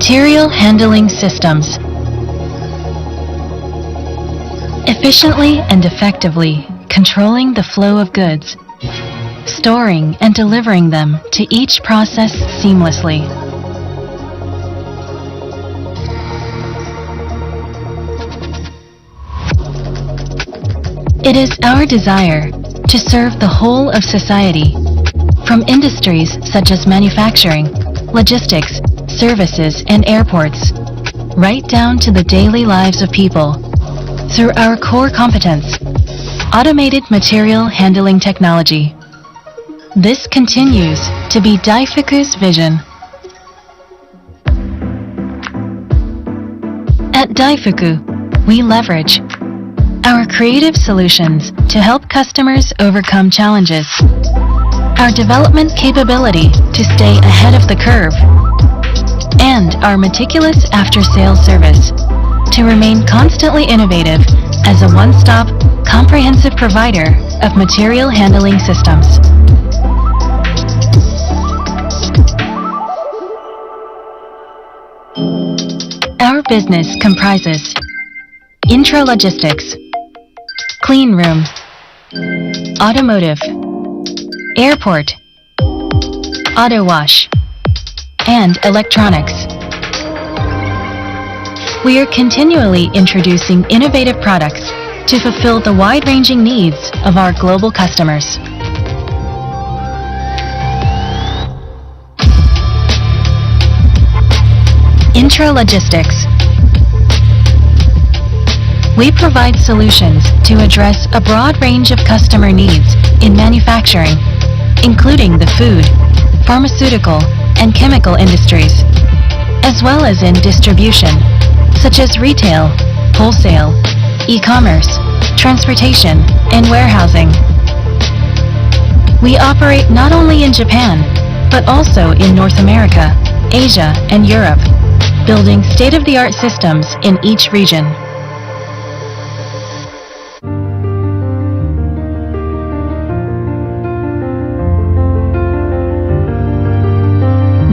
Material handling systems. Efficiently and effectively controlling the flow of goods, storing and delivering them to each process seamlessly. It is our desire to serve the whole of society, from industries such as manufacturing, logistics, services, and airports, right down to the daily lives of people, through our core competence, automated material handling technology. This continues to be DAIFUKU's vision. At DAIFUKU, we leverage our creative solutions to help customers overcome challenges, our development capability to stay ahead of the curve, and our meticulous after-sales service to remain constantly innovative as a one-stop, comprehensive provider of material handling systems. Our business comprises intralogistics, clean room, automotive, airport, auto wash, and electronics. We are continually introducing innovative products to fulfill the wide-ranging needs of our global customers. Intralogistics. We provide solutions to address a broad range of customer needs in manufacturing, including the food, pharmaceutical, and chemical industries, as well as in distribution, such as retail, wholesale, e-commerce, transportation, and warehousing. We operate not only in Japan, but also in North America, Asia, and Europe, building state-of-the-art systems in each region.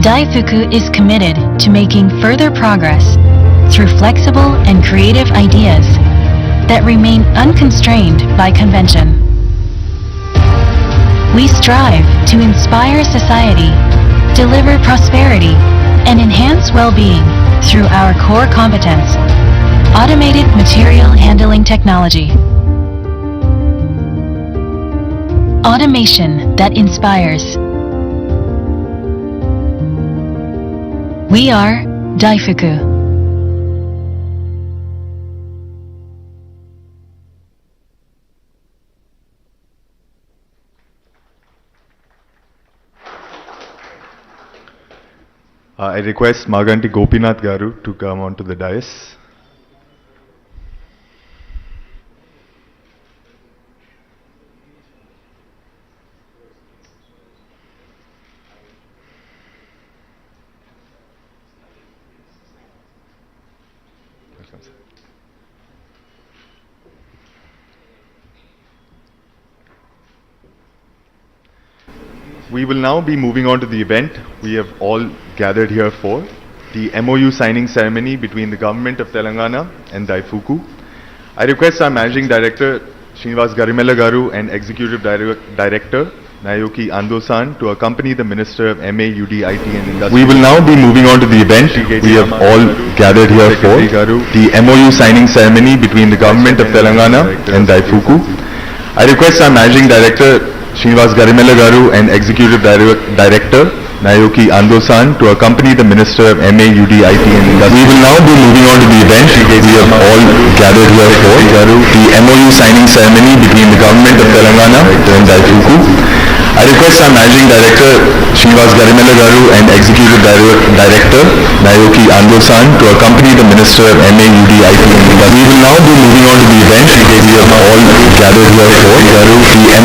DAIFUKU is committed to making further progress through flexible and creative ideas that remain unconstrained by convention. We strive to inspire society, deliver prosperity, and enhance well-being through our core competence, automated material handling technology. Automation that inspires. We are DAIFUKU. I request Maganti Gopinath Garu to come onto the dais. We will now be moving on to the event we have all gathered here for, the MoU signing ceremony between the Government of Telangana and DAIFUKU. I request our Managing Director, Srinivas Garimella Garu, and Executive Director, Naoki Ando-san, to accompany the Minister of MAUD, IT and Industry. We will now be moving on to the event we have all gathered here for, the MoU signing ceremony between the Government of Telangana and DAIFUKU. I request our Managing Director, Srinivas Garimella Garu, and Executive Director, Naoki Ando-san, to accompany the Minister of MAUD, IT and Industry. We will now be moving on to the event we have all gathered here for, the MoU signing ceremony between the Government of Telangana and DAIFUKU. I request our Managing Director, Srinivas Garimella Garu, and Executive Director, Naoki Ando-san, to accompany the Minister of MAUD, IT and Industry. We will now be moving on to the event we have all gathered here for, the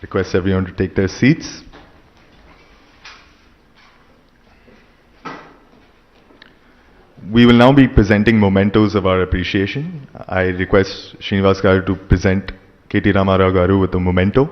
Request everyone to take their seats. We will now be presenting mementos of our appreciation. I request Srinivas Garu to present KT Ramarao Garu with a memento.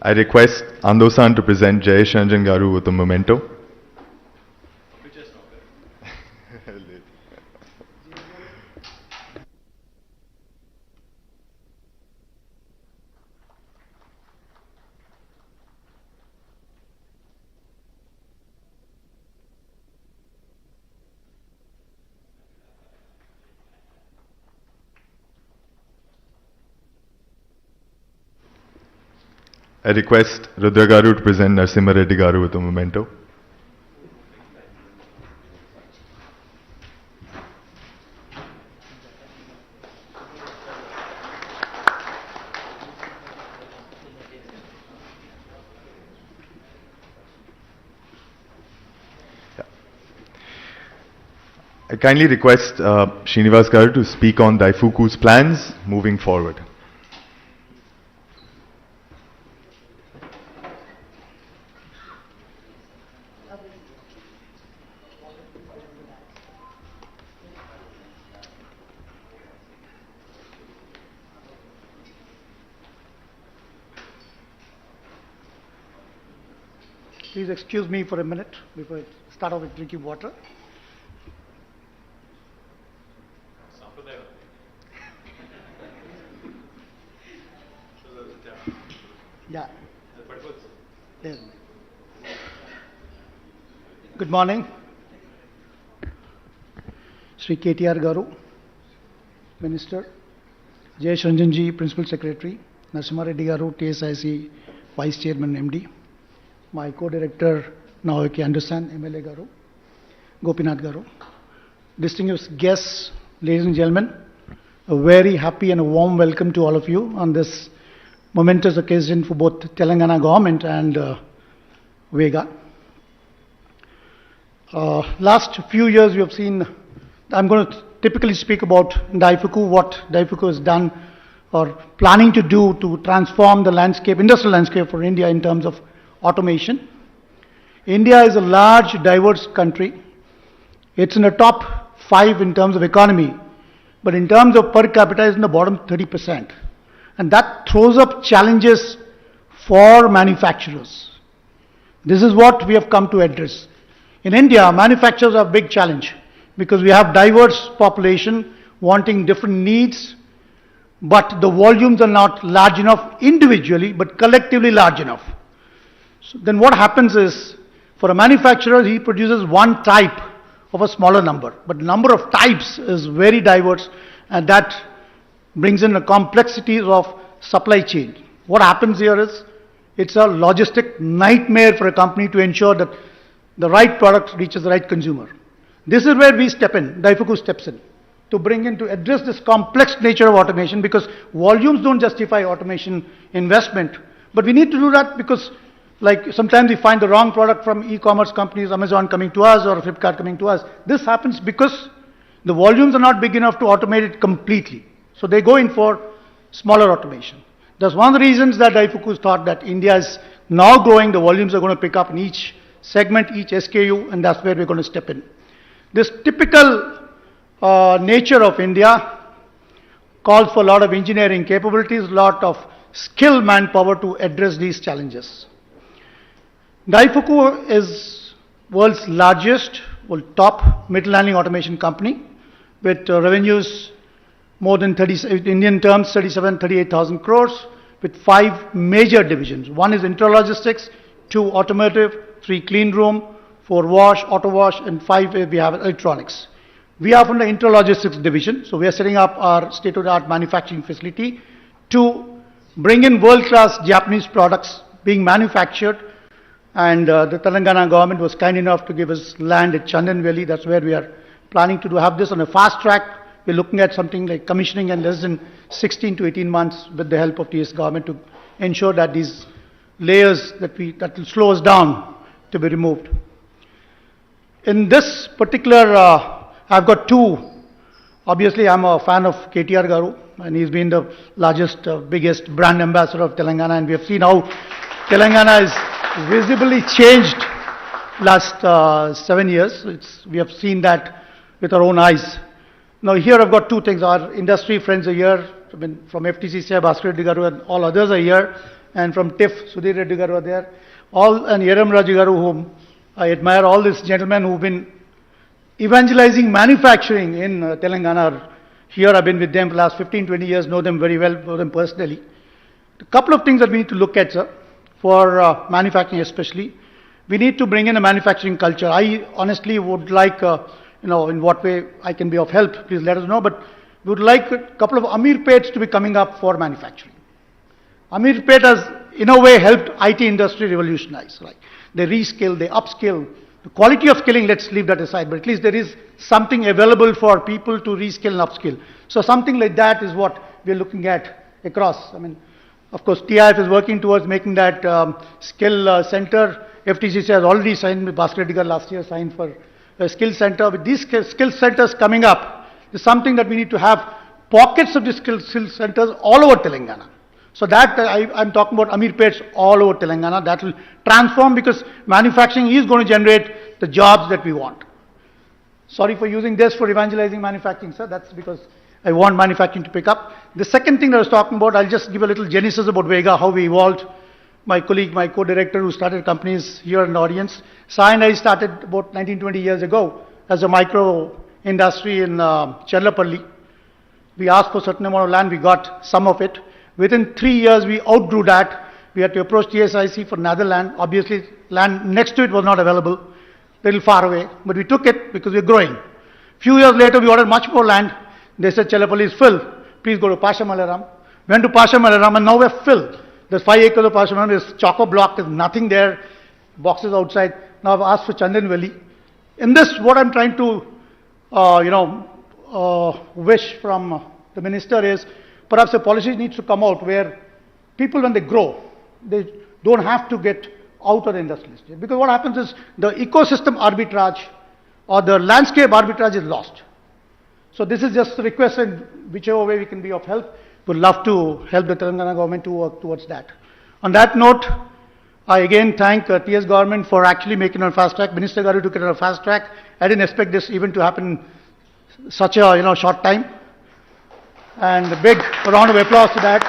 I request Andosan to present Jayesh Ranjan Garu with a memento. I request Rudra Garu to present Narsimha Reddy Garu with a memento. I kindly request Srinivas Garu to speak on DAIFUKU's plans moving forward. Please excuse me for a minute before I start off with drinking water. Yeah. Yes. Good morning. Sri KTR Garu, Minister, Jayesh Ranjan ji, Principal Secretary, Narsimha Reddy Garu, TSIC Vice Chairman MD, my co-director Naoki Anderson, MLA Garu, Gopinath Garu, distinguished guests, ladies and gentlemen, a very happy and a warm welcome to all of you on this momentous occasion for both Telangana government and Vega. Last few years we have seen, I'm going to typically speak about DAIFUKU, what DAIFUKU has done or planning to do to transform the landscape, industrial landscape for India in terms of automation. India is a large, diverse country. It's in the top 5 in terms of economy, but in terms of per capita, it's in the bottom 30%. And that throws up challenges for manufacturers. This is what we have come to address. In India, manufacturers are a big challenge because we have diverse population wanting different needs, but the volumes are not large enough individually, but collectively large enough. So then what happens is, for a manufacturer, he produces one type of a smaller number, but the number of types is very diverse, and that brings in the complexities of supply chain. What happens here is, it's a logistic nightmare for a company to ensure that the right product reaches the right consumer. This is where we step in, DAIFUKU steps in, to bring in, to address this complex nature of automation, because volumes don't justify automation investment. But we need to do that because, like, sometimes we find the wrong product from e-commerce companies, Amazon coming to us or Flipkart coming to us. This happens because the volumes are not big enough to automate it completely. So they go in for smaller automation. That's one of the reasons that DAIFUKU thought that India is now growing, the volumes are going to pick up in each segment, each SKU, and that's where we're going to step in. This typical nature of India calls for a lot of engineering capabilities, a lot of skilled manpower to address these challenges. DAIFUKU is world's largest, top middle landing automation company with revenues more than 30, Indian terms, 38,000 crores, with 5 major divisions. 1 is intralogistics, 2 automotive, 3 clean room, 4 wash, auto wash, and 5 we have electronics. We are from the intralogistics division, so we are setting up our state-of-the-art manufacturing facility to bring in world-class Japanese products being manufactured And the Telangana government was kind enough to give us land at Chandan Valley. That's where we are planning to have this on a fast track. We're looking at something like commissioning in less than 16 to 18 months with the help of TS government to ensure that these layers that will slow us down to be removed. In this particular, I've got two. Obviously, I'm a fan of KTR Garu, and he's been the largest, biggest brand ambassador of Telangana, and we have seen how Telangana is visibly changed last 7 years. We have seen that with our own eyes. Now here I've got two things. Our industry friends are here. I mean, from FTC, Bhaskar Reddy Garu and all others are here. And from TIF, Sudhir Reddy Garu are there. And Yeram Raju Garu, whom I admire, all these gentlemen who've been evangelizing manufacturing in Telangana. Here I've been with them for the last 15, 20 years, know them very well, know them personally. A couple of things that we need to look at, sir, for manufacturing especially. We need to bring in a manufacturing culture. I honestly would like, in what way I can be of help, please let us know, but we would like a couple of Amirpets to be coming up for manufacturing. Amirpet has, in a way, helped IT industry revolutionize. Right? They reskill, they upskill. The quality of skilling, let's leave that aside, but at least there is something available for people to reskill and upskill. So something like that is what we're looking at across. I mean, of course, TIF is working towards making that skill center. FTCC has already signed with Bhaskar Reddy Garu last year, signed for a skill center. With these skill centers coming up, is something that we need to have pockets of the skill centers all over Telangana. So that I'm talking about Amirpets all over Telangana. That will transform because manufacturing is going to generate the jobs that we want. Sorry for using this for evangelizing manufacturing, sir. That's because I want manufacturing to pick up. The second thing that I was talking about, I'll just give a little genesis about Vega, how we evolved. My colleague, my co-director who started companies here in the audience, Sai and I started about 19, 20 years ago as a micro industry in Cherlapalli. We asked for a certain amount of land, we got some of it. Within 3 years, we outgrew that. We had to approach TSIC for another land. Obviously, land next to it was not available, a little far away, but we took it because we're growing. Few years later, we ordered much more land. They said, Cherlapalli is full. Please go to Pasha Malaram. Went to Pasha Malaram, and now we're full. There's 5 acres of Pasha Malaram. There's choco block. There's nothing there. Boxes outside. Now I've asked for Chandan Valley. In this, what I'm trying to, wish from the minister is, perhaps a policy needs to come out where people, when they grow, they don't have to get out of the industrial estate. Because what happens is the ecosystem arbitrage or the landscape arbitrage is lost. So this is just a request, and whichever way we can be of help, we'd love to help the Telangana government to work towards that. On that note, I again thank TS government for actually making it on fast track. Minister Garu took it on a fast track. I didn't expect this even to happen in such a short time. And a big round of applause to that.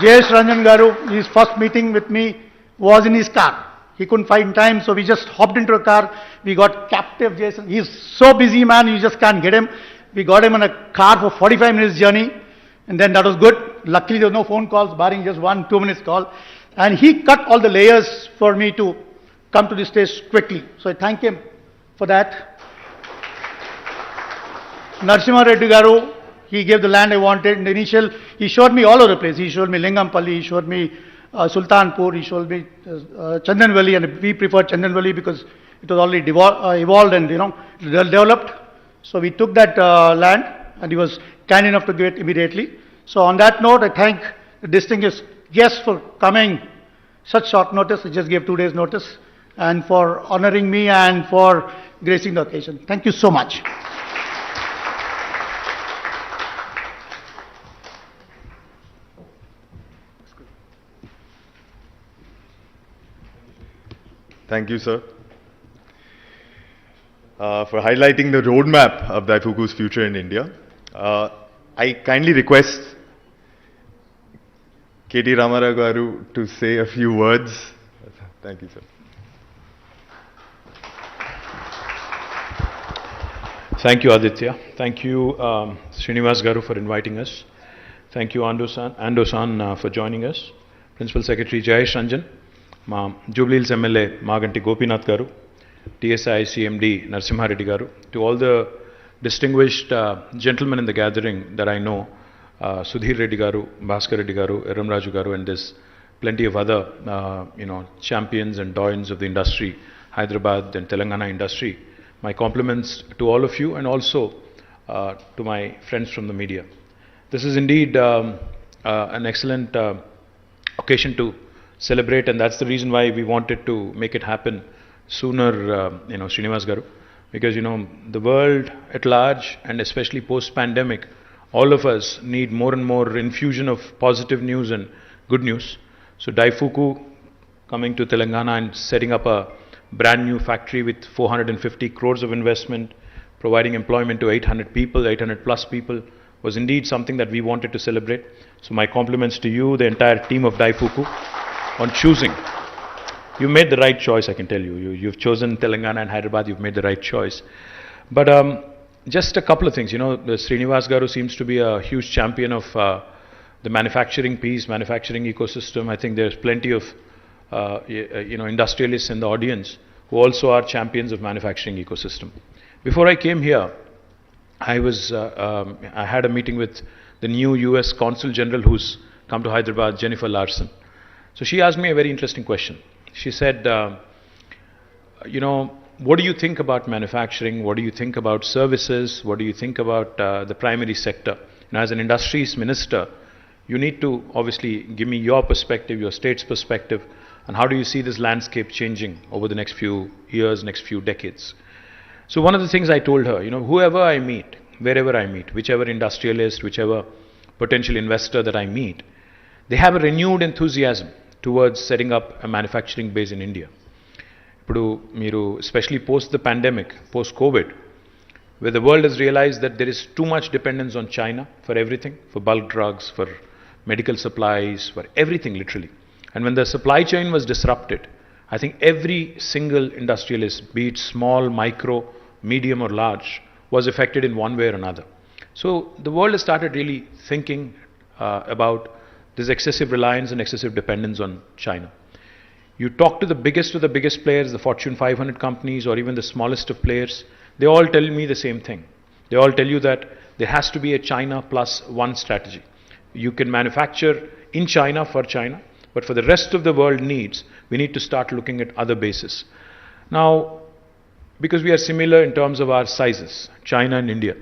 J.S. Ranjan Garu, his first meeting with me was in his car. He couldn't find time, so we just hopped into a car. We got captive Jason. He's so busy, man, you just can't get him. We got him on a car for 45 minutes journey, and then that was good. Luckily, there was no phone calls, barring just 1-2 minutes call. And he cut all the layers for me to come to this stage quickly. So I thank him for that. Narasimha Reddy Garu, he gave the land I wanted. In the initial, he showed me all over the place. He showed me Lingampalli, he showed me Sultanpur, he showed me Chandan Valley, and we preferred Chandan Valley because it was already evolved and developed. So we took that land, and he was kind enough to give it immediately. So on that note, I thank the distinguished guests for coming such short notice. I just gave 2 days notice, and for honoring me and for gracing the occasion. Thank you so much. Thank you, sir, for highlighting the roadmap of DAIFUKU's future in India. I kindly request KT Ramarao Garu to say a few words. Thank you, sir. Thank you, Aditya. Thank you, Srinivas Garu, for inviting us. Thank you, Ando-san, for joining us. Principal Secretary Jayesh Ranjan, Jubilees MLA Maganti Gopinath Garu, TSIC MD Narasimha Reddy Garu, to all the distinguished gentlemen in the gathering that I know, Sudhir Reddy Garu, Bhaskar Reddy Garu, Yeram Raju Garu, and this plenty of other, champions and doyens of the industry, Hyderabad and Telangana industry. My compliments to all of you and also to my friends from the media. This is indeed an excellent occasion to celebrate, and that's the reason why we wanted to make it happen sooner, Srinivas Garu, because, the world at large and especially post-pandemic, all of us need more and more infusion of positive news and good news. So DAIFUKU coming to Telangana and setting up a brand new factory with 450 crores of investment, providing employment to 800 people, 800 plus people, was indeed something that we wanted to celebrate. So my compliments to you, the entire team of DAIFUKU, on choosing. You made the right choice, I can tell you. You've chosen Telangana and Hyderabad, you've made the right choice. But just a couple of things, the Srinivas Garu seems to be a huge champion of the manufacturing piece, manufacturing ecosystem. I think there's plenty of, industrialists in the audience who also are champions of manufacturing ecosystem. Before I came here, I had a meeting with the new US Consul General who's come to Hyderabad, Jennifer Larson. So she asked me a very interesting question. She said, what do you think about manufacturing? What do you think about services? What do you think about the primary sector? And as an industries minister, you need to obviously give me your perspective, your state's perspective, and how do you see this landscape changing over the next few years, next few decades? So one of the things I told her, whoever I meet, wherever I meet, whichever industrialist, whichever potential investor that I meet, they have a renewed enthusiasm towards setting up a manufacturing base in India. Especially post the pandemic, post-COVID, where the world has realized that there is too much dependence on China for everything, for bulk drugs, for medical supplies, for everything literally. And when the supply chain was disrupted, I think every single industrialist, be it small, micro, medium or large, was affected in one way or another. So the world has started really thinking about this excessive reliance and excessive dependence on China. You talk to the biggest of the biggest players, the Fortune 500 companies or even the smallest of players, they all tell me the same thing. They all tell you that there has to be a China plus one strategy. You can manufacture in China for China, but for the rest of the world needs, we need to start looking at other bases. Now, because we are similar in terms of our sizes, China and India,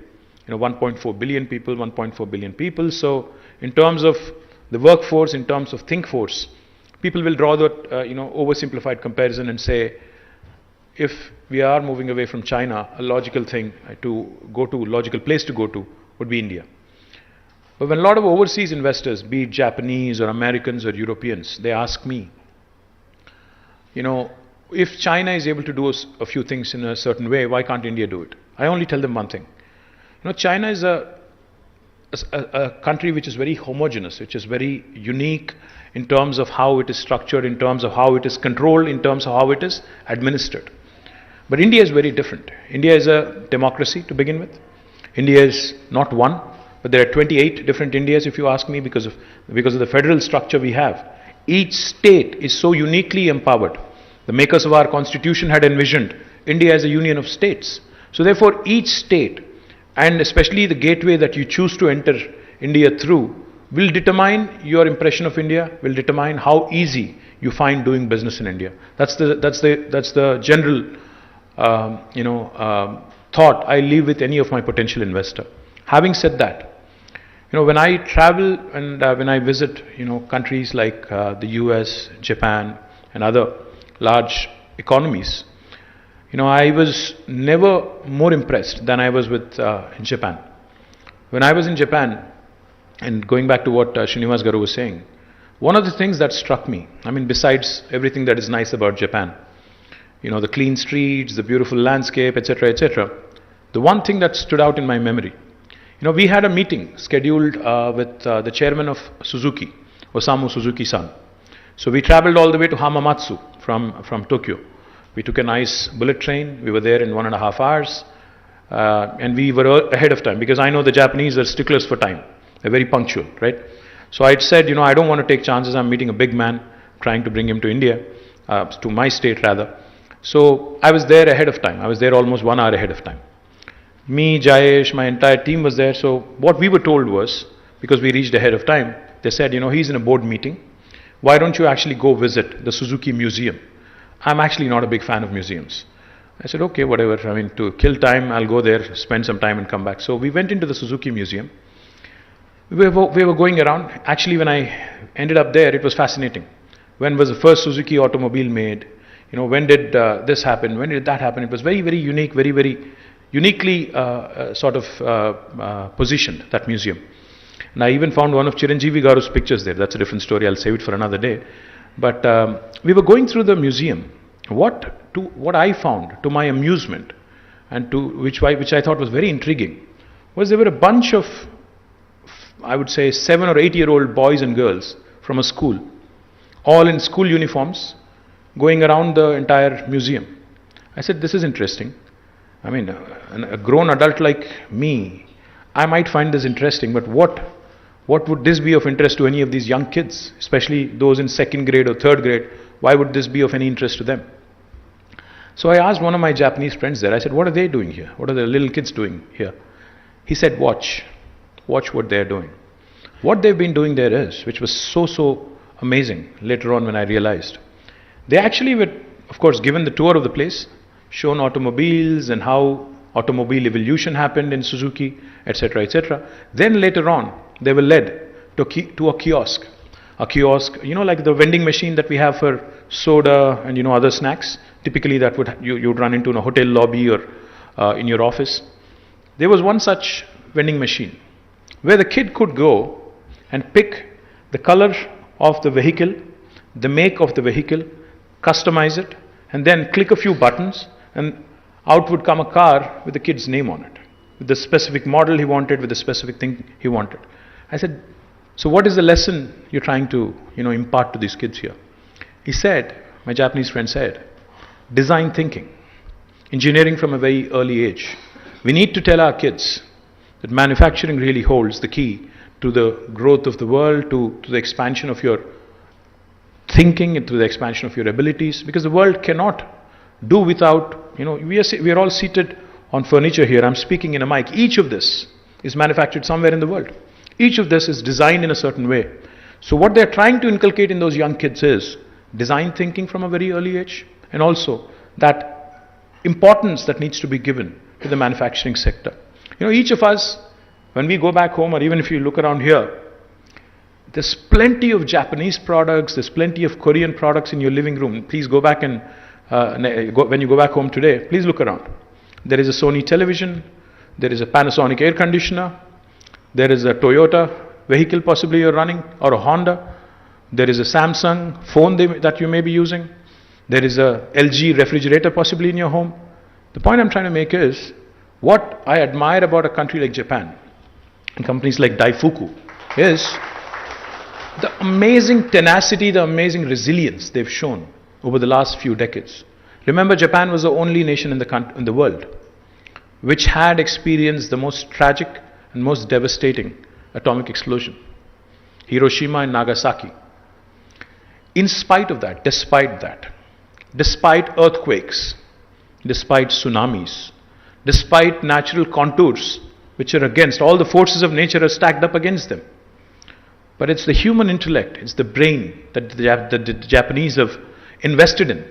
1.4 billion people, 1.4 billion people. So in terms of the workforce, in terms of think force, people will draw that oversimplified comparison and say, if we are moving away from China, a logical thing to go to, logical place to go to would be India. But when a lot of overseas investors, be it Japanese or Americans or Europeans, they ask me, if China is able to do a few things in a certain way, why can't India do it? I only tell them one thing. China is a country which is very homogeneous, which is very unique in terms of how it is structured, in terms of how it is controlled, in terms of how it is administered. But India is very different. India is a democracy to begin with. India is not one, but there are 28 different Indias, if you ask me, because of the federal structure we have. Each state is so uniquely empowered. The makers of our constitution had envisioned India as a union of states. So therefore, each state, and especially the gateway that you choose to enter India through, will determine your impression of India, will determine how easy you find doing business in India. That's the general thought I leave with any of my potential investor. Having said that, when I travel and when I visit countries like the US, Japan and other large economies, I was never more impressed than I was with in Japan. When I was in Japan, and going back to what Srinivas Garu was saying, one of the things that struck me, besides everything that is nice about Japan, the clean streets, the beautiful landscape, etc., the one thing that stood out in my memory, we had a meeting scheduled with the chairman of Suzuki, Osamu Suzuki-san. So we traveled all the way to Hamamatsu from Tokyo. We took a nice bullet train. We were there in 1.5 hours. And we were ahead of time because I know the Japanese are sticklers for time. They're very punctual, right? So I said, I don't want to take chances. I'm meeting a big man, trying to bring him to India, to my state rather. So I was there ahead of time. I was there almost 1 hour ahead of time. Me, Jayesh, my entire team was there. So what we were told was, because we reached ahead of time, they said, he's in a board meeting. why don't you actually go visit the Suzuki Museum? I'm actually not a big fan of museums. I said, okay, whatever. I mean, to kill time, I'll go there, spend some time and come back. So we went into the Suzuki Museum. We were going around. Actually, when I ended up there, it was fascinating. When was the first Suzuki automobile made? You know, when did this happen? When did that happen? It was very, very unique, very, very uniquely positioned, that museum. And I even found one of Chiranjeevi Garu's pictures there. That's a different story. I'll save it for another day. But we were going through the museum. What I found, to my amusement, and which I thought was very intriguing, was there were a bunch of, I would say, 7 or 8-year-old boys and girls from a school, all in school uniforms, going around the entire museum. I said, this is interesting. I mean, a grown adult like me, I might find this interesting, but what would this be of interest to any of these young kids, especially those in 2nd grade or 3rd grade? Why would this be of any interest to them? So I asked one of my Japanese friends there, I said, what are they doing here? What are the little kids doing here? He said, watch what they're doing. What they've been doing there is, which was so amazing later on when I realized, they actually were, of course, given the tour of the place, shown automobiles and how automobile evolution happened in Suzuki, etc., etc. Then later on, they were led to a kiosk. A kiosk, you know, like the vending machine that we have for soda and, you know, other snacks. Typically that you'd run into in a hotel lobby or in your office. There was one such vending machine where the kid could go and pick the color of the vehicle, the make of the vehicle, customize it, and then click a few buttons, and out would come a car with the kid's name on it, with the specific model he wanted, with the specific thing he wanted. I said, so what is the lesson you're trying to, you know, impart to these kids here? He said, my Japanese friend said, design thinking, engineering from a very early age. We need to tell our kids that manufacturing really holds the key to the growth of the world, to the expansion of your thinking, and to the expansion of your abilities, because the world cannot do without, you know, we are all seated on furniture here. I'm speaking in a mic. Each of this is manufactured somewhere in the world. Each of this is designed in a certain way. So what they're trying to inculcate in those young kids is design thinking from a very early age, and also that importance that needs to be given to the manufacturing sector. You know, each of us, when we go back home, or even if you look around here, there's plenty of Japanese products, there's plenty of Korean products in your living room. Please go back and, when you go back home today, please look around. There is a Sony television, there is a Panasonic air conditioner, there is a Toyota vehicle possibly you're running, or a Honda. There is a Samsung phone that you may be using. There is a LG refrigerator possibly in your home. The point I'm trying to make is, what I admire about a country like Japan and companies like DAIFUKU is the amazing tenacity, the amazing resilience they've shown over the last few decades. Remember, Japan was the only nation in the world which had experienced the most tragic and most devastating atomic explosion, Hiroshima and Nagasaki. In spite of that, despite earthquakes, despite tsunamis, despite natural contours which are against, all the forces of nature are stacked up against them. But it's the human intellect, it's the brain that the Japanese have invested in.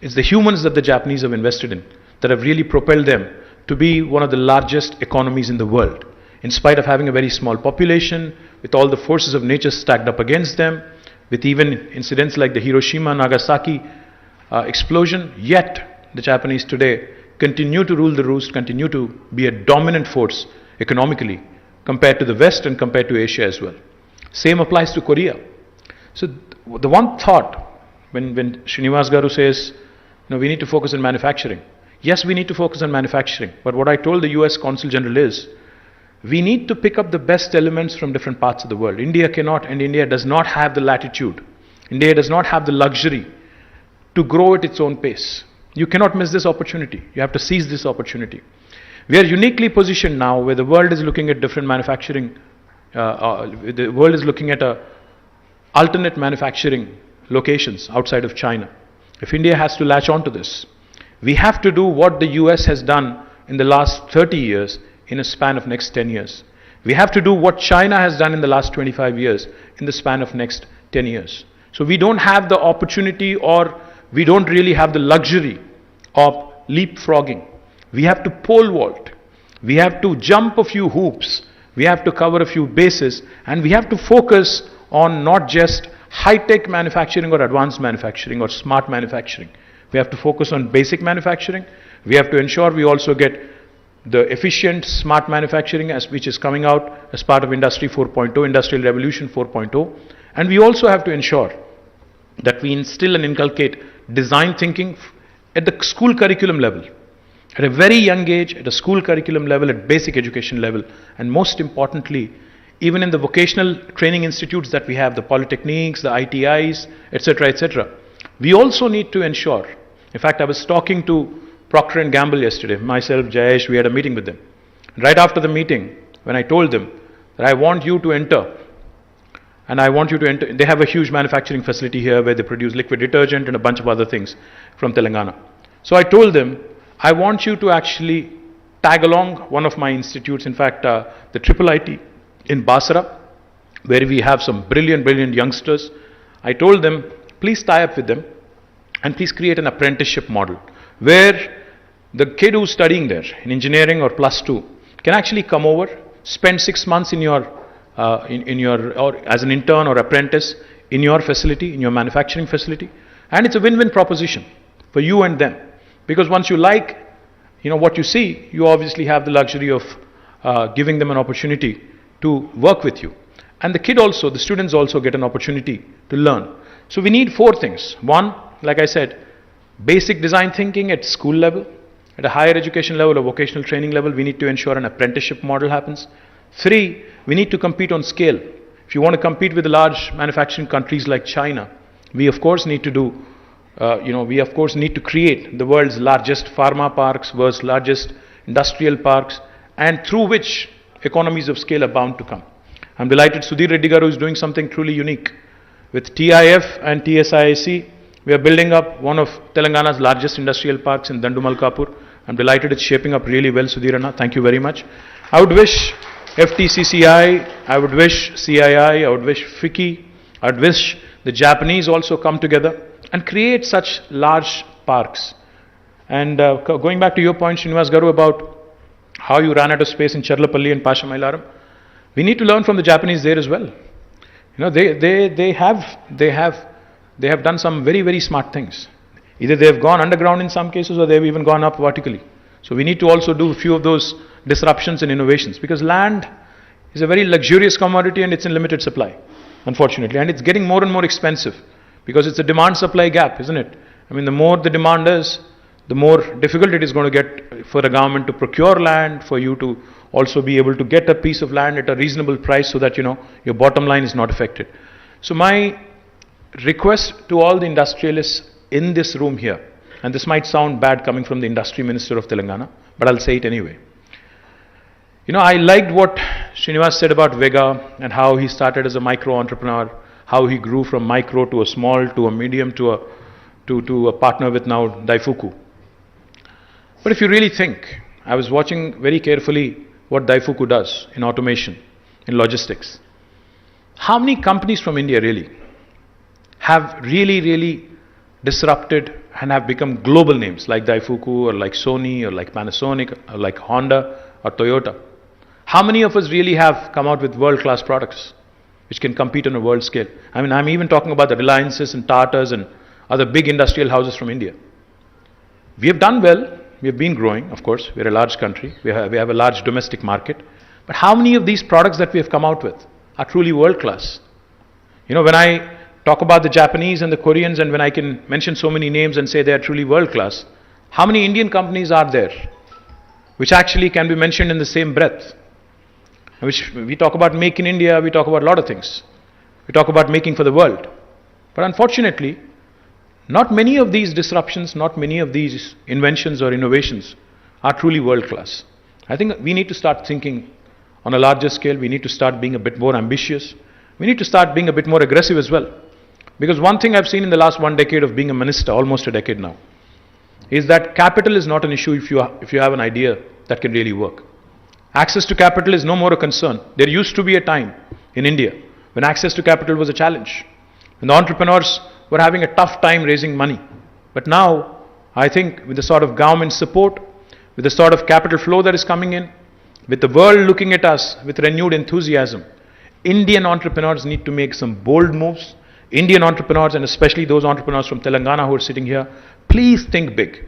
It's the humans that the Japanese have invested in that have really propelled them to be one of the largest economies in the world. In spite of having a very small population, with all the forces of nature stacked up against them, with even incidents like the Hiroshima-Nagasaki explosion, yet the Japanese today continue to rule the roost, continue to be a dominant force economically compared to the West and compared to Asia as well. Same applies to Korea. So the one thought, when Srinivas Garu says, you know, we need to focus on manufacturing. Yes, we need to focus on manufacturing. But what I told the US Consul General is, we need to pick up the best elements from different parts of the world. India cannot, and India does not have the latitude. India does not have the luxury to grow at its own pace. You cannot miss this opportunity. You have to seize this opportunity. We are uniquely positioned now where the world is looking at different manufacturing, the world is looking at alternate manufacturing locations outside of China. If India has to latch on to this, we have to do what the US has done in the last 30 years in a span of next 10 years. We have to do what China has done in the last 25 years in the span of next 10 years. So we don't have the opportunity, or we don't really have the luxury of leapfrogging. We have to pole vault. We have to jump a few hoops. We have to cover a few bases, and we have to focus on not just high-tech manufacturing or advanced manufacturing or smart manufacturing. We have to focus on basic manufacturing. We have to ensure we also get the efficient smart manufacturing which is coming out as part of Industry 4.0, Industrial Revolution 4.0. And we also have to ensure that we instill and inculcate design thinking at the school curriculum level, at a very young age, at a school curriculum level, at basic education level, and most importantly, even in the vocational training institutes that we have, the polytechniques, the ITIs, etc., etc. We also need to ensure, in fact, I was talking to Procter & Gamble yesterday, myself, Jayesh, we had a meeting with them. Right after the meeting, when I told them that I want you to enter, and I want you to enter, they have a huge manufacturing facility here where they produce liquid detergent and a bunch of other things from Telangana. So I told them, I want you to actually tag along one of my institutes, in fact, the Triple IT in Basra, where we have some brilliant youngsters. I told them, please tie up with them and please create an apprenticeship model where the kid who's studying there in engineering or +2 can actually come over, spend 6 months in your or as an intern or apprentice in your facility, in your manufacturing facility, and it's a win-win proposition for you and them, because once you like what you see, you obviously have the luxury of giving them an opportunity to work with you, and the kid also, the students also get an opportunity to learn. So we need 4 things. One, like I said, basic design thinking at school level. At a higher education level or vocational training level, we need to ensure an apprenticeship model happens. 3, we need to compete on scale. If you want to compete with the large manufacturing countries like China, we of course need to do, we of course need to create the world's largest pharma parks, world's largest industrial parks, and through which economies of scale are bound to come. I'm delighted Sudhir Reddy Garu is doing something truly unique. With TIF and TSIIC, we are building up one of Telangana's largest industrial parks in Dandumalkapur. I'm delighted it's shaping up really well, Sudhir Anna. Thank you very much. I would wish FTCCI, I would wish CII, I would wish FICCI, I would wish the Japanese also come together and create such large parks. And going back to your point, Srinivas Garu, about how you ran out of space in Charlapalli and Pashamailaram, we need to learn from the Japanese there as well. They have done some very smart things. Either they have gone underground in some cases, or they have even gone up vertically. So we need to also do a few of those disruptions and innovations, because land is a very luxurious commodity and it's in limited supply, unfortunately, and it's getting more and more expensive because it's a demand-supply gap, isn't it? I mean, the more the demand is, the more difficult it is going to get for the government to procure land, for you to also be able to get a piece of land at a reasonable price so that your bottom line is not affected. So my request to all the industrialists in this room here, and this might sound bad coming from the Industry Minister of Telangana, but I'll say it anyway. I liked what Srinivas said about Vega and how he started as a micro entrepreneur, how he grew from micro to a small to a medium to a partner with now DAIFUKU. But if you really think, I was watching very carefully what DAIFUKU does in automation, in logistics. How many companies from India really have really disrupted and have become global names like DAIFUKU or like Sony or like Panasonic or like Honda or Toyota? How many of us really have come out with world-class products which can compete on a world scale? I mean, I'm even talking about the Reliances and Tatas and other big industrial houses from India. We have done well. We have been growing, of course. We're a large country. We have a large domestic market. But how many of these products that we have come out with are truly world-class? When I talk about the Japanese and the Koreans, and when I can mention so many names and say they are truly world-class, how many Indian companies are there which actually can be mentioned in the same breath? Which we talk about Make in India, we talk about a lot of things. We talk about making for the world. But unfortunately, not many of these disruptions, not many of these inventions or innovations are truly world-class. I think we need to start thinking on a larger scale. We need to start being a bit more ambitious. We need to start being a bit more aggressive as well. Because one thing I've seen in the last 1 decade of being a minister, almost a decade now, is that capital is not an issue if you have an idea that can really work. Access to capital is no more a concern. There used to be a time in India when access to capital was a challenge. when the entrepreneurs were having a tough time raising money. But now, I think with the sort of government support, with the sort of capital flow that is coming in, with the world looking at us with renewed enthusiasm, Indian entrepreneurs need to make some bold moves. Indian entrepreneurs, and especially those entrepreneurs from Telangana who are sitting here, please think big.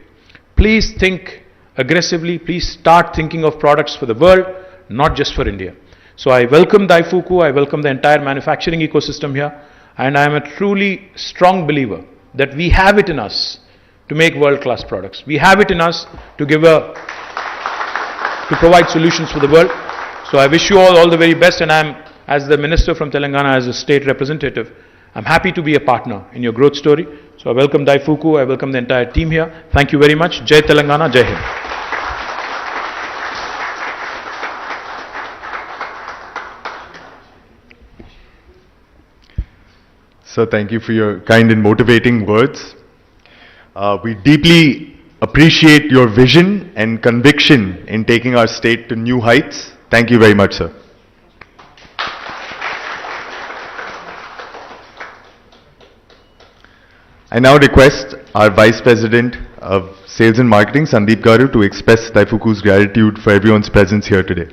Please think aggressively. Please start thinking of products for the world, not just for India. So I welcome DAIFUKU, I welcome the entire manufacturing ecosystem here, and I am a truly strong believer that we have it in us to make world-class products. We have it in us to provide solutions for the world. So I wish you all the very best, and I'm, as the Minister from Telangana, as a state representative, I'm happy to be a partner in your growth story. So I welcome DAIFUKU, I welcome the entire team here. Thank you very much. Jai Telangana, Jai Hind. Sir, thank you for your kind and motivating words. We deeply appreciate your vision and conviction in taking our state to new heights. Thank you very much, sir. I now request our Vice President of Sales and Marketing, Sandeep Garu, to express DAIFUKU's gratitude for everyone's presence here today.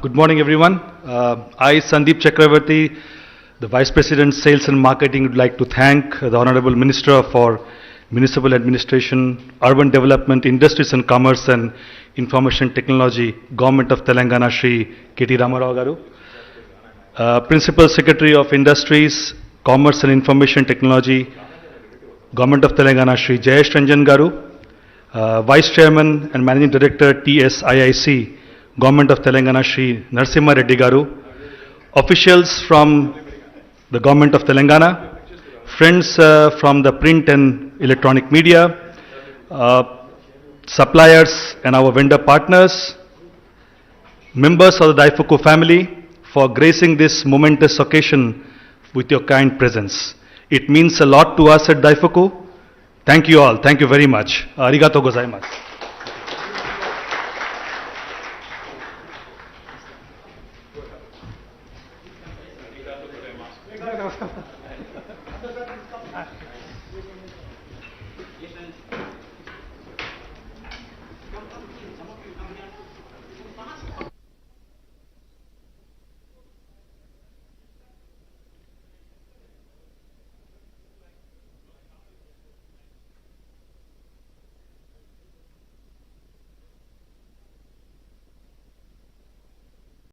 Good morning, everyone. I, Sandeep Chakravarti, the Vice President, Sales and Marketing, would like to thank the Honorable Minister for Municipal Administration, Urban Development, Industries and Commerce and Information Technology, Government of Telangana, Shri K.T. Ramarao Garu, Principal Secretary of Industries, Commerce and Information Technology, Government of Telangana, Shri Jayesh Ranjan Garu, Vice Chairman and Managing Director, TSIIC, Government of Telangana, Shri Narasimha Reddy Garu, officials from the Government of Telangana, friends from the print and electronic media, suppliers and our vendor partners, members of the DAIFUKU family, for gracing this momentous occasion with your kind presence. It means a lot to us at DAIFUKU. Thank you all. Thank you very much. Arigato gozaimasu.